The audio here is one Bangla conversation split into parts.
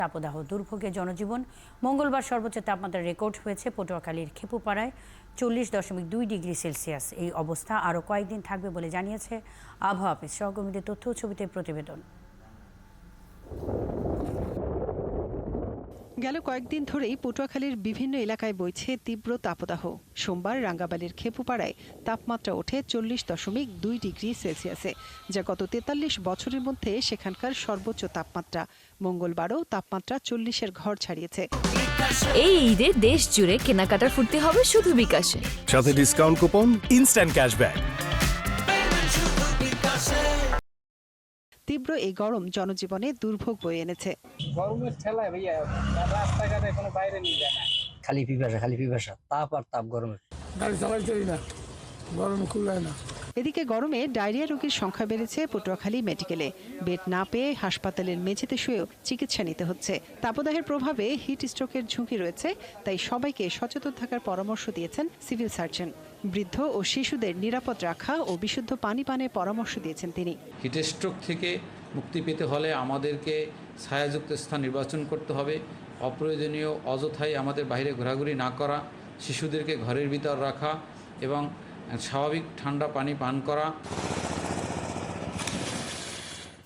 তাপদাহ দুর্ভোগে জনজীবন। মঙ্গলবার সর্বোচ্চ তাপমাত্রা রেকর্ড হয়েছে পটুয়াখালীর খেপুপাড়ায় 40.2 ডিগ্রি সেলসিয়াস। এই অবস্থা আরও কয়েকদিন থাকবে বলে জানিয়েছে আবহাওয়া অফিস। সহকর্মীদের তথ্য ও ছবিতে প্রতিবেদন। গেল কয়েকদিন ধরেই পটুয়াখালীর বিভিন্ন এলাকায় বইছে তীব্র তাপদাহ। সোমবার রাঙ্গাবালির খেপুপাড়ায় তাপমাত্রা ওঠে 40.2 ডিগ্রি সেলসিয়াসে, যা গত 43 বছরের মধ্যে সেখানকার সর্বোচ্চ তাপমাত্রা। মঙ্গলবারও তাপমাত্রা 40-এর ঘর ছাড়িয়েছে। এই ঈদে দেশ জুড়ে কেনাকাটার ফুর্তি হবে শুধু বিকাশে, সাথে ডিসকাউন্ট কুপন, ইনস্ট্যান্ট ক্যাশব্যাক। তীব্র এই গরম জনজীবনে দুর্ভোগ বয়ে এনেছে। গরমের ঠেলায় ভাইয়া রাস্তাঘাটে কোনো বাইরে নিয়ে যায় না, খালি পিপাসা তাপ আর তাপ। গরমে গাড়ি চালাইতে না, গরমে কুলায় না। এদিকে গরমে ডায়রিয়া রোগীর সংখ্যা বেড়েছে পটুয়াখালী মেডিকেলে। বেড না পেয়ে হাসপাতালের মেঝেতে শুয়েও চিকিৎসা নিতে হচ্ছে। তাপদাহের প্রভাবে হিট স্ট্রোকের ঝুঁকি রয়েছে, তাই সবাইকে সচেতন থাকার পরামর্শ দিয়েছেন সিভিল সার্জন। বৃদ্ধ ও শিশুদের নিরাপদ রাখা ও বিশুদ্ধ পানি পানের পরামর্শ দিয়েছেন তিনি। হিট স্ট্রোক থেকে মুক্তি পেতে হলে আমাদেরকে ছায়াযুক্ত স্থান নির্বাচন করতে হবে। অপ্রয়োজনীয় অযথাই আমাদের বাইরে ঘোরাঘুরি না করা, শিশুদেরকে ঘরের ভিতর রাখা এবং স্বাভাবিক ঠান্ডা পানি পান করা।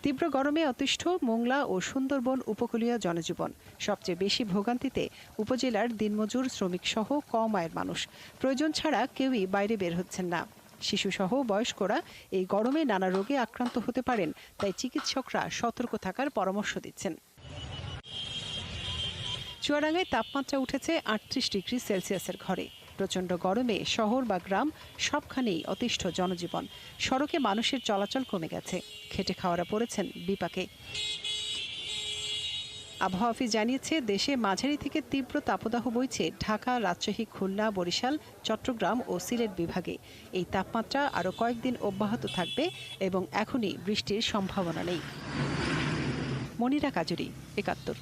তীব্র গরমে অতিষ্ঠ মোংলা ও সুন্দরবন উপকূলীয় জনজীবন। সবচেয়ে বেশি ভোগান্তিতে উপজেলার দিনমজুর, শ্রমিক সহ কম আয়ের মানুষ। প্রয়োজন ছাড়া কেউই বাইরে বের হচ্ছেন না। শিশুসহ বয়স্করা এই গরমে নানা রোগে আক্রান্ত হতে পারেন, তাই চিকিৎসকরা সতর্ক থাকার পরামর্শ দিচ্ছেন। চুয়াডাঙ্গায় তাপমাত্রা উঠেছে 38 ডিগ্রি সেলসিয়াসের ঘরে। প্রচণ্ড গরমে শহর বা গ্রাম সবখানেই অতিষ্ঠ জনজীবন। সড়কে মানুষের চলাচল কমে গেছে। খেটে খাওয়ারা পড়েছেন বিপাকে। আবহাওয়া অফিস জানিয়েছে, দেশে মাঝারি থেকে তীব্র তাপদাহ বইছে ঢাকা, রাজশাহী, খুলনা, বরিশাল, চট্টগ্রাম ও সিলেট বিভাগে। এই তাপমাত্রা আরও কয়েকদিন অব্যাহত থাকবে এবং এখনই বৃষ্টির সম্ভাবনা নেই। মনিরা কাজুরি, ৭১।